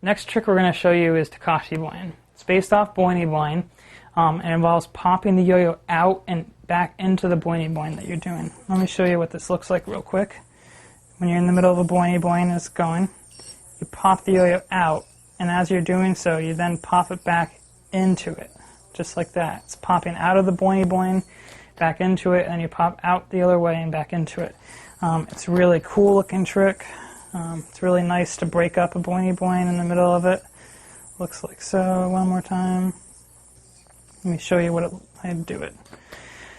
Next trick we're going to show you is Takashi Boing. It's based off Boing Boing, and involves popping the yo-yo out and back into the Boing Boing that you're doing. Let me show you what this looks like real quick. When you're in the middle of a Boing Boing it's going, you pop the yo-yo out, and as you're doing so, you then pop it back into it, just like that. It's popping out of the Boing Boing, back into it, and then you pop out the other way and back into it. It's a really cool looking trick. It's really nice to break up a Boing Boing in the middle of it. Looks like so. One more time. Let me show you how to do it.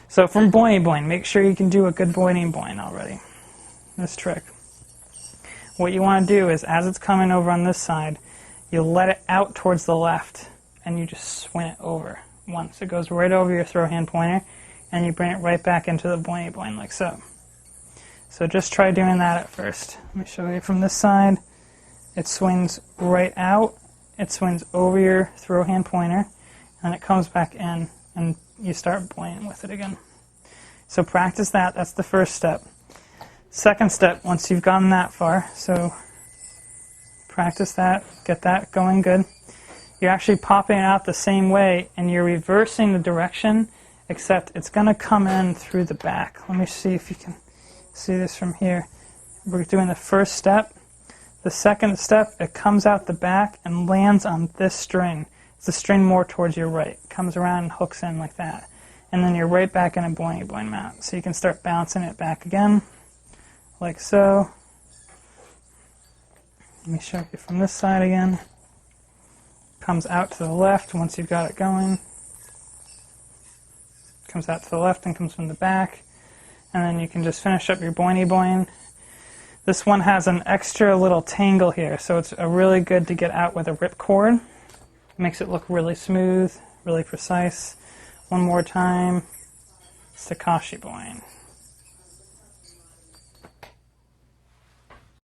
So from Boing Boing, make sure you can do a good Boing Boing already. This trick. What you want to do is, as it's coming over on this side, you let it out towards the left, and you just swing it over once. It goes right over your throw hand pointer, and you bring it right back into the Boing Boing like so. So just try doing that at first. Let me show you from this side. It swings right out, it swings over your throw hand pointer, and it comes back in, and you start boinging with it again. So practice that. That's the first step. Second step, once you've gotten that far, so practice that, get that going good. You're actually popping it out the same way, and you're reversing the direction, except it's going to come in through the back. Let me see if you can see this from here. We're doing the first step. The second step, it comes out the back and lands on this string. It's the string more towards your right. It comes around and hooks in like that. And then you're right back in a Boing Boing mount. So you can start bouncing it back again, like so. Let me show you from this side again. Comes out to the left once you've got it going. Comes out to the left and comes from the back. And then you can just finish up your Boing Boing. This one has an extra little tangle here, so it's really good to get out with a ripcord. It makes it look really smooth, really precise. One more time. It's Takashi Boing.